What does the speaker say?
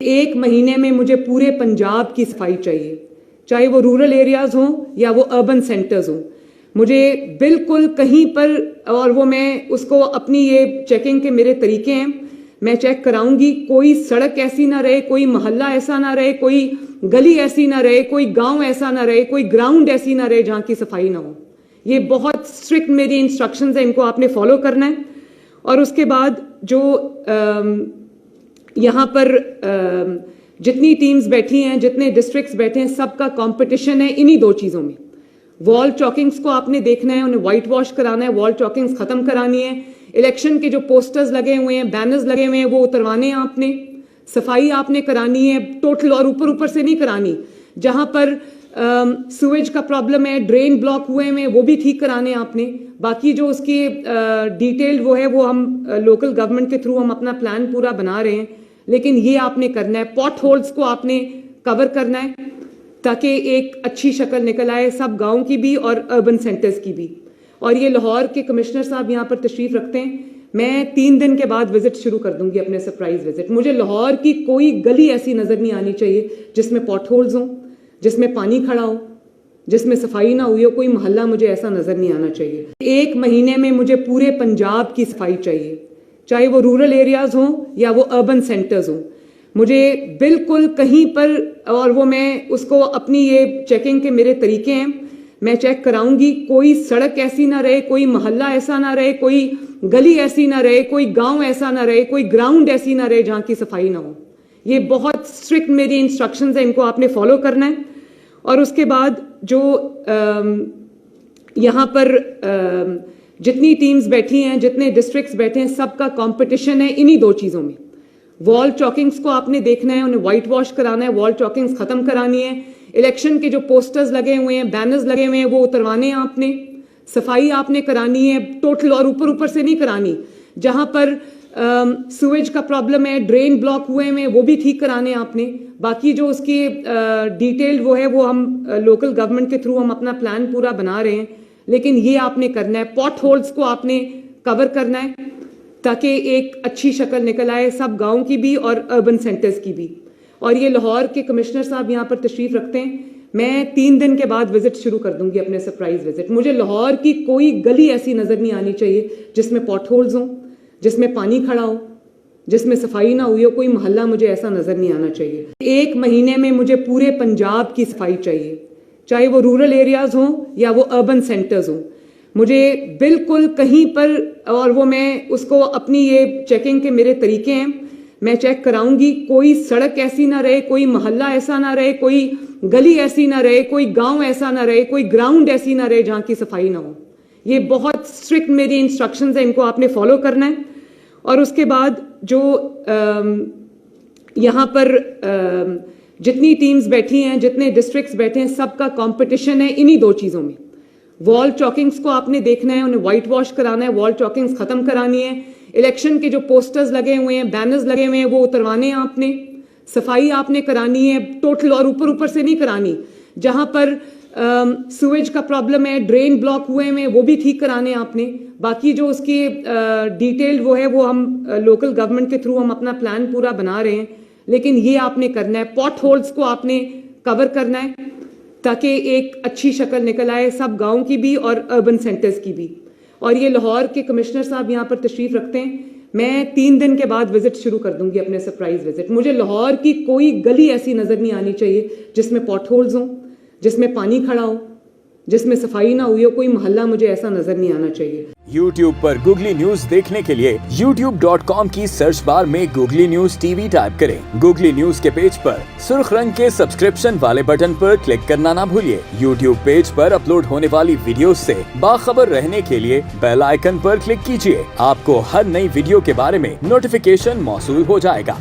एक महीने में मुझे पूरे पंजाब की सफाई चाहिए, चाहे वो रूरल एरियाज हों या वो अर्बन सेंटर्स हों। मुझे बिल्कुल कहीं पर, और वो मैं उसको अपनी ये चेकिंग के मेरे तरीके हैं, मैं चेक कराऊंगी, कोई सड़क ऐसी ना रहे, कोई मोहल्ला ऐसा ना रहे, कोई गली ऐसी ना रहे, कोई गांव ऐसा ना रहे, कोई ग्राउंड ऐसी ना रहे जहां की सफाई ना हो। ये बहुत स्ट्रिक्ट मेरी इंस्ट्रक्शंस है, इनको आपने फॉलो करना है। और उसके बाद जो यहाँ पर जितनी टीम्स बैठी हैं, जितने डिस्ट्रिक्ट्स बैठे हैं, सबका कंपटीशन है इन्हीं दो चीज़ों में। वॉल चॉकिंग्स को आपने देखना है, उन्हें व्हाइट वॉश कराना है, वॉल चॉकिंग्स खत्म करानी है। इलेक्शन के जो पोस्टर्स लगे हुए हैं, बैनर्स लगे हुए हैं, वो उतरवाने हैं आपने। सफाई आपने करानी है टोटल, और ऊपर ऊपर से नहीं करानी। जहां पर सुएज का प्रॉब्लम है, ड्रेन ब्लॉक हुए हैं, वो भी ठीक कराने आपने। बाकी जो उसकी डिटेल्ड वो है, वो हम लोकल गवर्नमेंट के थ्रू हम अपना प्लान पूरा बना रहे हैं, लेकिन ये आपने करना है। पॉट होल्स को आपने कवर करना है ताकि एक अच्छी शक्ल निकल आए, सब गांव की भी और अर्बन सेंटर्स की भी। और ये लाहौर के कमिश्नर साहब यहाँ पर तशरीफ रखते हैं। मैं 3 दिन के बाद विजिट शुरू कर दूंगी, अपने सरप्राइज विजिट। मुझे लाहौर की कोई गली ऐसी नजर नहीं आनी चाहिए जिसमें पॉट होल्स हों, जिसमें पानी खड़ा हो, जिसमें सफाई ना हुई हो। कोई मोहल्ला मुझे ऐसा नजर नहीं आना चाहिए। एक महीने में मुझे पूरे पंजाब की सफाई चाहिए, चाहे वो रूरल एरियाज हों या वो अर्बन सेंटर्स हों। मुझे बिल्कुल कहीं पर, और वो मैं उसको अपनी ये चेकिंग के मेरे तरीके हैं, मैं चेक कराऊंगी, कोई सड़क ऐसी ना रहे, कोई मोहल्ला ऐसा ना रहे, कोई गली ऐसी ना रहे, कोई गांव ऐसा ना रहे, कोई ग्राउंड ऐसी ना रहे जहां की सफाई ना हो। ये बहुत स्ट्रिक्ट मेरी इंस्ट्रक्शंस है, इनको आपने फॉलो करना है। और उसके बाद जो यहाँ पर जितनी टीम्स बैठी हैं, जितने डिस्ट्रिक्ट्स बैठे हैं, सबका कंपटीशन है इन्हीं दो चीज़ों में। वॉल चॉकिंग्स को आपने देखना है, उन्हें व्हाइट वॉश कराना है, वॉल चॉकिंग्स खत्म करानी है। इलेक्शन के जो पोस्टर्स लगे हुए हैं, बैनर्स लगे हुए हैं, वो उतरवाने हैं आपने। सफाई आपने करानी है टोटल, और ऊपर ऊपर से नहीं करानी। जहां पर सुएज का प्रॉब्लम है, ड्रेन ब्लॉक हुए हैं, वो भी ठीक कराने आपने। बाकी जो उसकी डिटेल्ड वो है, वो हम लोकल गवर्नमेंट के थ्रू हम अपना प्लान पूरा बना रहे हैं, लेकिन ये आपने करना है। पॉट होल्स को आपने कवर करना है ताकि एक अच्छी शक्ल निकल आए, सब गांव की भी और अर्बन सेंटर्स की भी। और ये लाहौर के कमिश्नर साहब यहाँ पर तशरीफ रखते हैं। मैं 3 दिन के बाद विजिट शुरू कर दूंगी, अपने सरप्राइज विजिट। मुझे लाहौर की कोई गली ऐसी नजर नहीं आनी चाहिए जिसमें पॉट होल्स हों, जिसमें पानी खड़ा हो, जिसमें सफाई ना हुई हो। कोई मोहल्ला मुझे ऐसा नजर नहीं आना चाहिए। एक महीने में मुझे पूरे पंजाब की सफाई चाहिए, चाहे वो रूरल एरियाज हों या वो अर्बन सेंटर्स हों। मुझे बिल्कुल कहीं पर, और वो मैं उसको अपनी ये चेकिंग के मेरे तरीके हैं, मैं चेक कराऊंगी, कोई सड़क ऐसी ना रहे, कोई मोहल्ला ऐसा ना रहे, कोई गली ऐसी ना रहे, कोई गांव ऐसा ना रहे, कोई ग्राउंड ऐसी ना रहे जहां की सफाई ना हो। ये बहुत स्ट्रिक्ट मेरी इंस्ट्रक्शंस है, इनको आपने फॉलो करना है। और उसके बाद जो यहाँ पर जितनी टीम्स बैठी हैं, जितने डिस्ट्रिक्ट्स बैठे हैं, सबका कंपटीशन है इन्हीं दो चीज़ों में। वॉल चॉकिंग्स को आपने देखना है, उन्हें व्हाइट वॉश कराना है, वॉल चॉकिंग्स खत्म करानी है। इलेक्शन के जो पोस्टर्स लगे हुए हैं, बैनर्स लगे हुए हैं, वो उतरवाने हैं आपने। सफाई आपने करानी है टोटल, और ऊपर ऊपर से नहीं करानी। जहां पर सुएज का प्रॉब्लम है, ड्रेन ब्लॉक हुए हैं, वो भी ठीक कराने आपने। बाकी जो उसकी डिटेल्ड वो है, वो हम लोकल गवर्नमेंट के थ्रू हम अपना प्लान पूरा बना रहे हैं, लेकिन ये आपने करना है। पॉट होल्स को आपने कवर करना है ताकि एक अच्छी शक्ल निकल आए, सब गांव की भी और अर्बन सेंटर्स की भी। और ये लाहौर के कमिश्नर साहब यहाँ पर तशरीफ रखते हैं। मैं 3 दिन के बाद विजिट शुरू कर दूंगी, अपने सरप्राइज विजिट। मुझे लाहौर की कोई गली ऐसी नजर नहीं आनी चाहिए जिसमें पॉट होल्स हों, जिसमें पानी खड़ा हो, जिसमें सफाई ना हुई हो। कोई मोहल्ला मुझे ऐसा नजर नहीं आना चाहिए। YouTube पर गूगली न्यूज देखने के लिए youtube.com की सर्च बार में गूगली न्यूज टीवी टाइप करें। गूगली न्यूज के पेज पर सुर्ख रंग के सब्सक्रिप्शन वाले बटन पर क्लिक करना ना भूलिए। YouTube पेज पर अपलोड होने वाली वीडियो से बाखबर रहने के लिए बेल आइकन पर क्लिक कीजिए। आपको हर नई वीडियो के बारे में नोटिफिकेशन मौसूल हो जाएगा।